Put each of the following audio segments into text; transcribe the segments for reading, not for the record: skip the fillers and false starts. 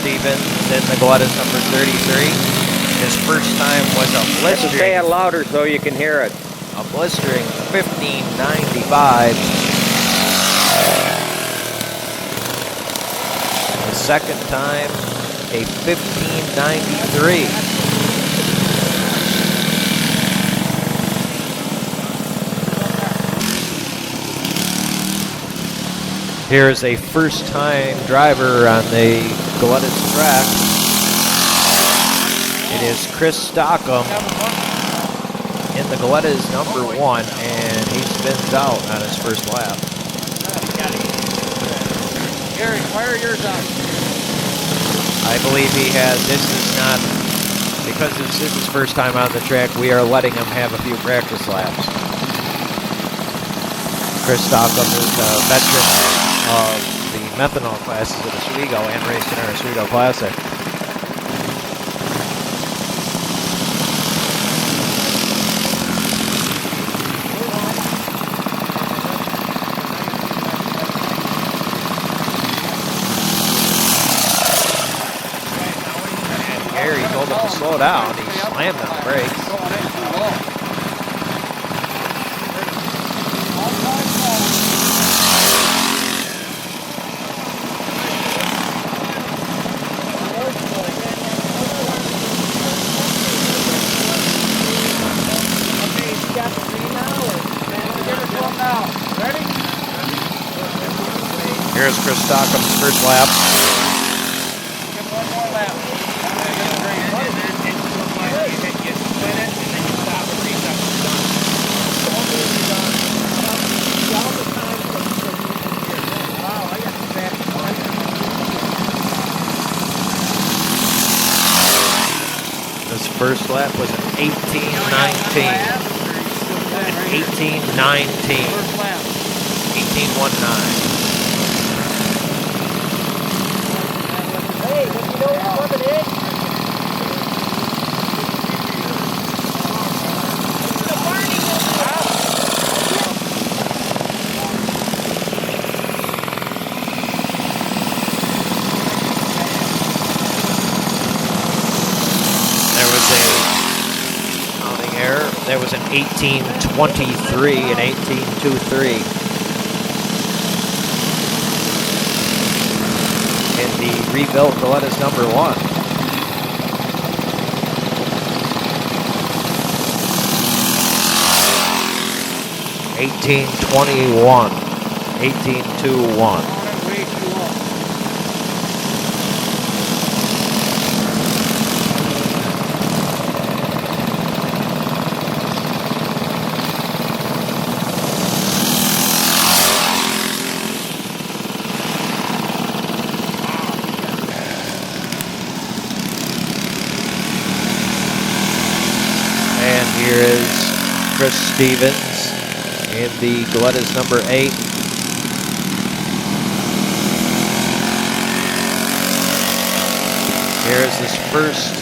Stevens in the Galletta's number 33. His first time was a blistering. Say it louder so you can hear it. A blistering 1595. The second time, a 1593. Here's a first-time driver on the Galletta's track. It is Chris Stockham in the Galletta's number 1, and he spins out on his first lap. Gary, fire yours up. I believe he has. This is not, because this is his first time on the track, we are letting him have a few practice laps. Chris Stockham is a veteran of the methanol classes of Oswego and raced in our Oswego Classic. And Gary told him to slow down. He slammed on the brakes. Here's Chris Stockham's first lap. Give one more lap. This first lap was an 18:19. 18:19. 18:19. Hey, what you know what's coming in? There was a counting error. There was an 18:23 and 18:23. In the rebuilt Galletta's number 1. (18:21), 18:21. Here is Chris Stevens in the Galletta's number 8. Here's his first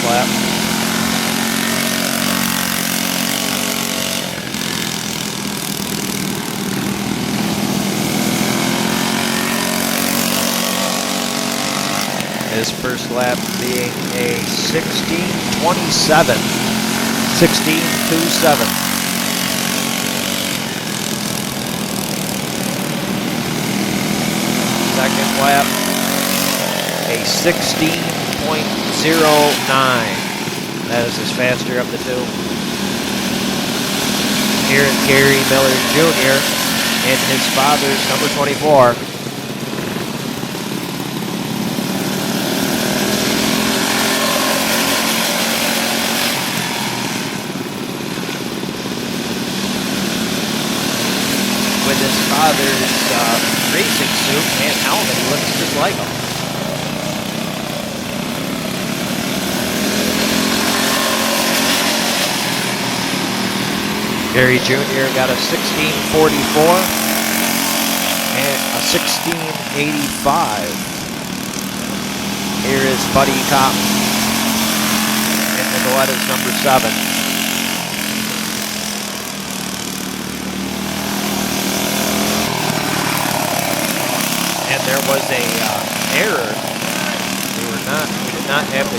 lap. His first lap being a 16:27. 16:27. Second lap, a 16:09. That is his faster of the two. Here is Gary Miller Jr. in his father's number 24. With his father's racing suit and helmet, he looks just like him. Gary Jr. got a 16:44 and a 16:85. Here is Buddy Cotton in the Galletta's number 7. And there was a error. We did not have the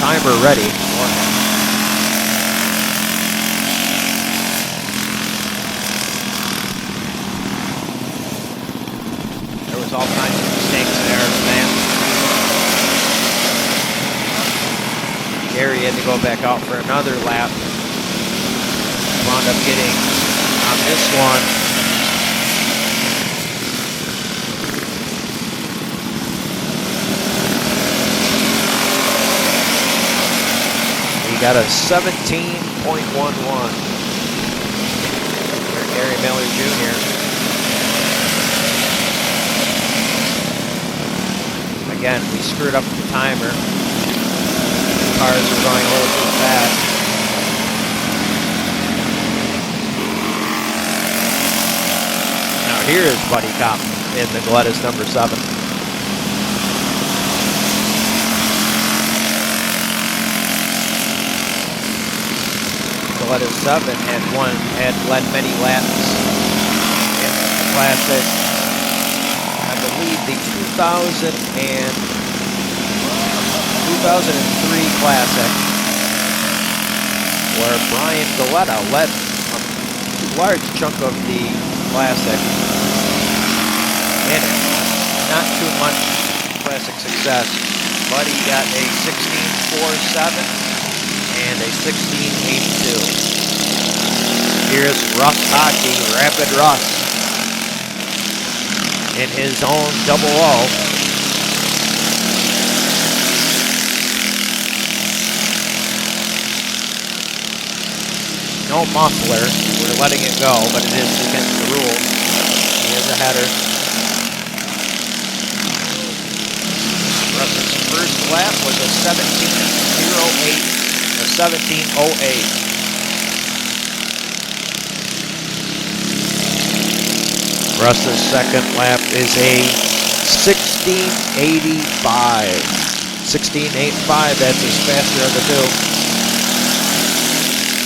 timer ready. There was all kinds of mistakes there, man. Gary had to go back out for another lap. Wound up getting on this one. He got a 17.11. Gary Miller Jr. Again, we screwed up the timer. Cars are going a little too fast. Now here is Buddy Cop in the Galletta's number 7. Galletta 7 had led many laps in the Classic. I believe the 2003 Classic, where Brian Galletta led a large chunk of the Classic in it. Not too much Classic success, but he got a 16.47 and a 16.82. Here's Russ Hockey, Rapid Russ, in his own double O. No muffler, we're letting it go, but it is against the rules. Here's a header. Russ's first lap was a 17.08. A 17.08. Russ's second lap is a 16.85. 16.85, that's his faster of the two.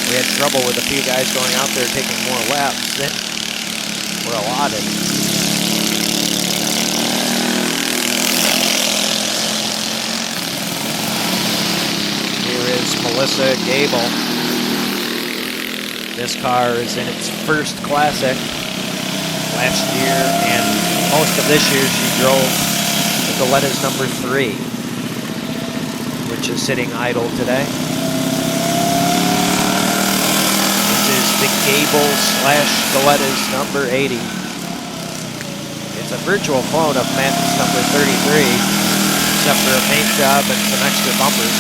We had trouble with a few guys going out there taking more laps than were allotted. Melissa Gable. This car is in its first Classic. Last year and most of this year she drove the Galletta's number 3, which is sitting idle today. This is the Gable / Galletta's number 80. It's a virtual clone of Matt's number 33, except for a paint job and some extra bumpers.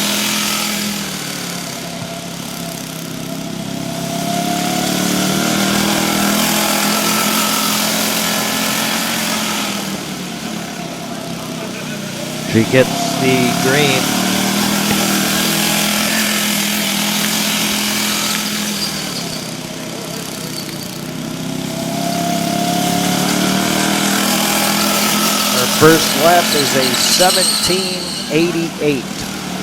She gets the green. Her first lap is a 17.88. A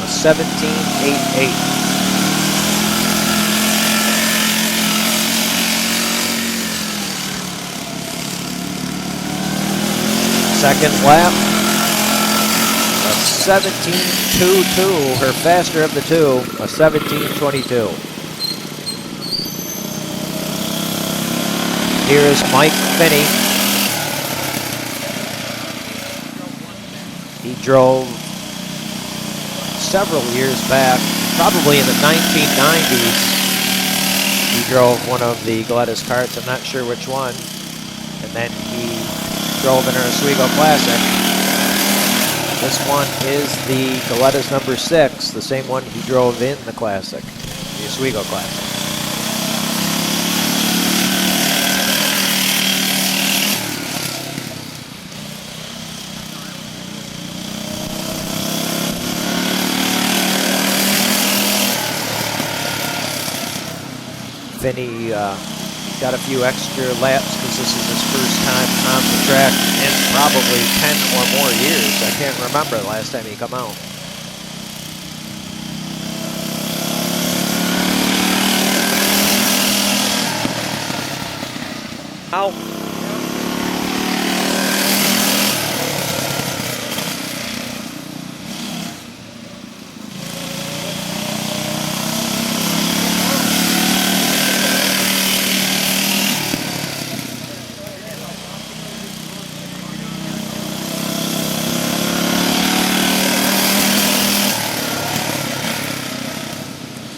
17.88. Second lap. 17.22, her faster of the two, a 17.22. Here is Mike Finney. He drove several years back, probably in the 1990s. He drove one of the Galletta's karts, I'm not sure which one. And then he drove in our Oswego Classic. This one is the Galletta's number 6, the same one he drove in the Classic, the Oswego Classic. Finney got a few extra laps because this is his first time on the track in probably 10 or more years. I can't remember the last time he come out.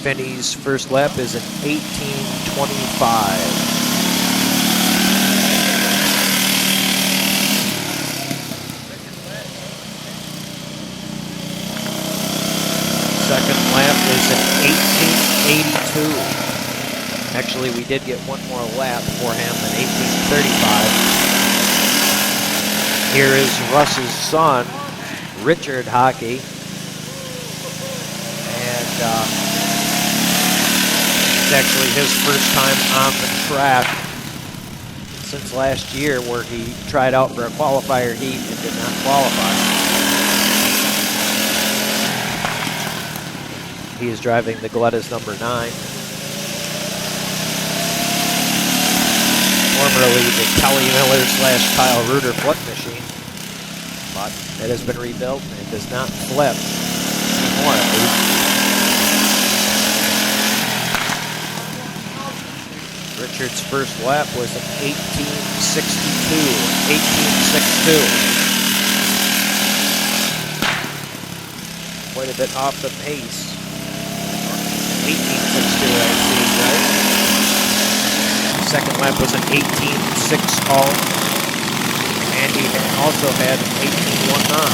Finney's first lap is an 18:25. Second lap is an 18:82. Actually, we did get one more lap for him, an 18:35. Here is Russ's son, Richard Hockey. And it's actually his first time on the track since last year, where he tried out for a qualifier heat and did not qualify. He is driving the Galletta's number 9. Formerly the Kelly Miller / Kyle Reuter flip machine, but it has been rebuilt and does not flip anymore, at least. Richard's first lap was an 18:62. 18:62. Quite a bit off the pace. 18:62, I see, right? Second lap was an 18:60. And he also had an 18:19.